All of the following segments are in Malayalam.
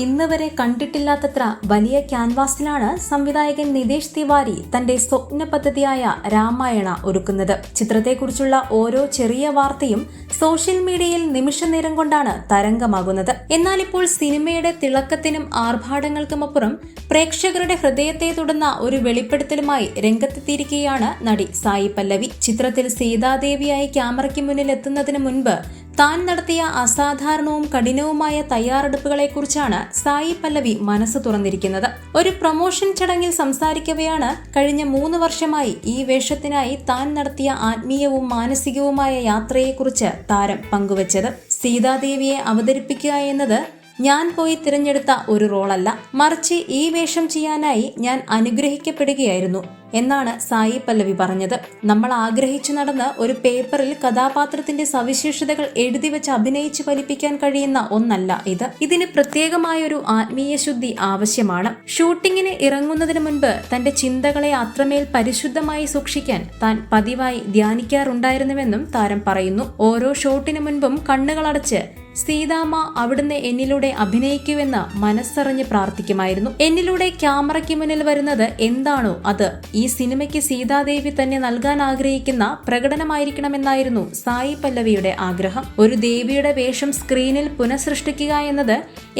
ഇന്ന് വരെ കണ്ടിട്ടില്ലാത്തത്ര വലിയ ക്യാൻവാസിലാണ് സംവിധായകൻ നിതേഷ് തിവാരി തന്റെ സ്വപ്ന പദ്ധതിയായ രാമായണ ഒരുക്കുന്നത്. ചിത്രത്തെക്കുറിച്ചുള്ള ഓരോ ചെറിയ വാർത്തയും സോഷ്യൽ മീഡിയയിൽ നിമിഷനേരം കൊണ്ടാണ് തരംഗമാകുന്നത്. എന്നാൽ ഇപ്പോൾ സിനിമയുടെ തിളക്കത്തിനും ആർഭാടങ്ങൾക്കുമപ്പുറം പ്രേക്ഷകരുടെ ഹൃദയത്തെ തൊടുന്ന ഒരു വെളിപ്പെടുത്തലുമായി രംഗത്തെത്തിയിരിക്കുകയാണ് നടി സായി പല്ലവി. ചിത്രത്തിൽ സീതാദേവിയായി ക്യാമറയ്ക്ക് മുന്നിൽ എത്തുന്നതിന് മുൻപ് താൻ നടത്തിയ അസാധാരണവും കഠിനവുമായ തയ്യാറെടുപ്പുകളെക്കുറിച്ചാണ് സായി പല്ലവി മനസ്സ് തുറന്നിരിക്കുന്നത്. ഒരു പ്രൊമോഷൻ ചടങ്ങിൽ സംസാരിക്കവെയാണ് കഴിഞ്ഞ 3 വർഷമായി ഈ വേഷത്തിനായി താൻ നടത്തിയ ആത്മീയവും മാനസികവുമായ യാത്രയെക്കുറിച്ച് താരം പങ്കുവച്ചത്. സീതാദേവിയെ അവതരിപ്പിക്കുക എന്നത് ഞാൻ പോയി തിരഞ്ഞെടുത്ത ഒരു റോളല്ല, മറിച്ച് ഈ വേഷം ചെയ്യാനായി ഞാൻ അനുഗ്രഹിക്കപ്പെടുകയായിരുന്നു എന്നാണ് സായി പല്ലവി പറഞ്ഞത്. നമ്മൾ ആഗ്രഹിച്ചു നടന്ന് ഒരു പേപ്പറിൽ കഥാപാത്രത്തിന്റെ സവിശേഷതകൾ എഴുതി വെച്ച് അഭിനയിച്ച് ഫലിപ്പിക്കാൻ കഴിയുന്ന ഒന്നല്ല ഇത്. ഇതിന് പ്രത്യേകമായൊരു ആത്മീയ ശുദ്ധി ആവശ്യമാണ്. ഷൂട്ടിങ്ങിന് ഇറങ്ങുന്നതിന് മുൻപ് തന്റെ ചിന്തകളെ അത്രമേൽ പരിശുദ്ധമായി സൂക്ഷിക്കാൻ താൻ പതിവായി ധ്യാനിക്കാറുണ്ടായിരുന്നുവെന്നും താരം പറയുന്നു. ഓരോ ഷോട്ടിനു മുൻപും കണ്ണുകളടച്ച് സീതാമ്മ അവിടുന്ന് എന്നിലൂടെ അഭിനയിക്കുമെന്ന് മനസ്സറിഞ്ഞ് പ്രാർത്ഥിക്കുമായിരുന്നു. എന്നിലൂടെ ക്യാമറയ്ക്ക് മുന്നിൽ വരുന്നത് എന്താണോ അത് ഈ സിനിമയ്ക്ക് സീതാദേവി തന്നെ നൽകാൻ ആഗ്രഹിക്കുന്ന പ്രകടനമായിരിക്കണമെന്നായിരുന്നു സായി പല്ലവിയുടെ ആഗ്രഹം. ഒരു ദേവിയുടെ വേഷം സ്ക്രീനിൽ പുനഃസൃഷ്ടിക്കുക എന്നത്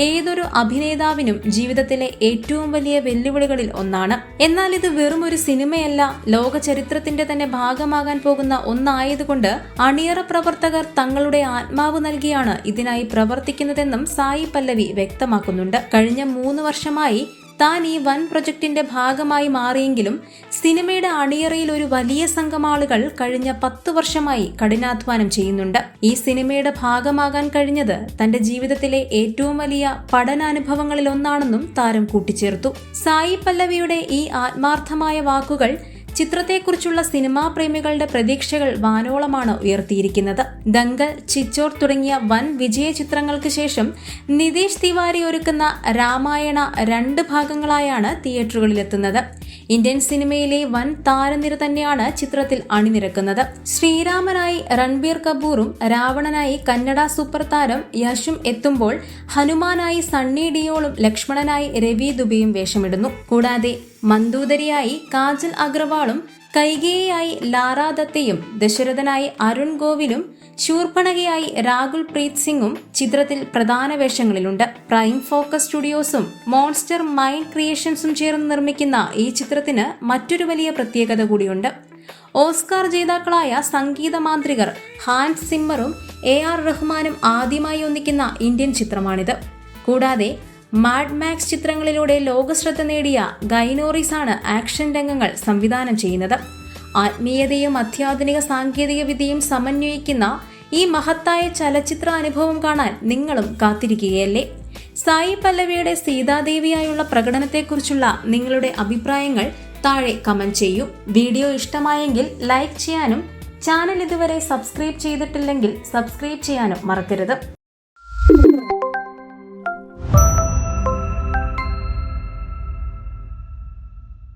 ഏതൊരു അഭിനേതാവിനും ജീവിതത്തിലെ ഏറ്റവും വലിയ വെല്ലുവിളികളിൽ ഒന്നാണ്. എന്നാൽ ഇത് വെറും ഒരു സിനിമയല്ല, ലോക ചരിത്രത്തിന്റെ തന്നെ ഭാഗമാകാൻ പോകുന്ന ഒന്നായതുകൊണ്ട് അണിയറ പ്രവർത്തകർ തങ്ങളുടെ ആത്മാവ് നൽകിയാണ് ഇതിനായി പ്രവർത്തിക്കുന്നതെന്നും സായി പല്ലവി വ്യക്തമാക്കുന്നുണ്ട്. കഴിഞ്ഞ 3 വർഷമായി താൻ ഈ വൻ പ്രൊജക്ടിന്റെ ഭാഗമായി മാറിയെങ്കിലും സിനിമയുടെ അണിയറയിൽ ഒരു വലിയ സംഘം ആളുകൾ കഴിഞ്ഞ 10 വർഷമായി കഠിനാധ്വാനം ചെയ്യുന്നുണ്ട്. ഈ സിനിമയുടെ ഭാഗമാകാൻ കഴിഞ്ഞത് തന്റെ ജീവിതത്തിലെ ഏറ്റവും വലിയ പഠനാനുഭവങ്ങളിൽ ഒന്നാണെന്നും താരം കൂട്ടിച്ചേർത്തു. സായി പല്ലവിയുടെ ഈ ആത്മാർത്ഥമായ വാക്കുകൾ ചിത്രത്തെക്കുറിച്ചുള്ള സിനിമാ പ്രേമികളുടെ പ്രതീക്ഷകൾ വാനോളമാണ് ഉയർത്തിയിരിക്കുന്നത്. ദംഗൽ, ചിച്ചോർ തുടങ്ങിയ വൻ വിജയ ചിത്രങ്ങൾക്ക് ശേഷം നിതേഷ് തിവാരി ഒരുക്കുന്ന രാമായണ 2 ഭാഗങ്ങളായാണ് തിയേറ്ററുകളിലെത്തുന്നത്. ഇന്ത്യൻ സിനിമയിലെ വൻ താരനിര തന്നെയാണ് ചിത്രത്തിൽ അണിനിരക്കുന്നത്. ശ്രീരാമനായി രൺബീർ കപൂറും രാവണനായി കന്നഡ സൂപ്പർ താരം യശും എത്തുമ്പോൾ ഹനുമാനായി സണ്ണി ഡിയോളും ലക്ഷ്മണനായി രവി ദുബെയും വേഷമിടുന്നു. കൂടാതെ മന്ദൂദരിയായി കാജൽ അഗ്രവാളും കൈകേയിയായി ലാറ ദത്തയും ദശരഥനായി അരുൺ ഗോവിലും ശൂർപ്പണകയായി രാഹുൽ പ്രീത് സിംഗും ചിത്രത്തിൽ പ്രധാന വേഷങ്ങളിലുണ്ട്. പ്രൈം ഫോക്കസ് സ്റ്റുഡിയോസും മോൺസ്റ്റർ മൈൻഡ് ക്രിയേഷൻസും ചേർന്ന് നിർമ്മിക്കുന്ന ഈ ചിത്രത്തിന് മറ്റൊരു വലിയ പ്രത്യേകത കൂടിയുണ്ട്. ഓസ്കാർ ജേതാക്കളായ സംഗീത മാന്ത്രികർ ഹാൻസ് സിമ്മറും AR റഹ്മാനും ആദ്യമായി ഒന്നിക്കുന്ന ഇന്ത്യൻ ചിത്രമാണിത്. കൂടാതെ മാഡ് മാക്സ് ചിത്രങ്ങളിലൂടെ ലോകശ്രദ്ധ നേടിയ ഗൈനോറിസ് ആണ് ആക്ഷൻ രംഗങ്ങൾ സംവിധാനം ചെയ്യുന്നത്. ആത്മീയതയും അത്യാധുനിക സാങ്കേതിക വിദ്യയും സമന്വയിക്കുന്ന ഈ മഹത്തായ ചലച്ചിത്ര അനുഭവം കാണാൻ നിങ്ങളും കാത്തിരിക്കുകയല്ലേ? സായി പല്ലവിയുടെ സീതാദേവിയായുള്ള പ്രകടനത്തെക്കുറിച്ചുള്ള നിങ്ങളുടെ അഭിപ്രായങ്ങൾ താഴെ കമന്റ് ചെയ്യൂ. വീഡിയോ ഇഷ്ടമായെങ്കിൽ ലൈക്ക് ചെയ്യാനും ചാനൽ ഇതുവരെ സബ്സ്ക്രൈബ് ചെയ്തിട്ടില്ലെങ്കിൽ സബ്സ്ക്രൈബ് ചെയ്യാനും മറക്കരുത്.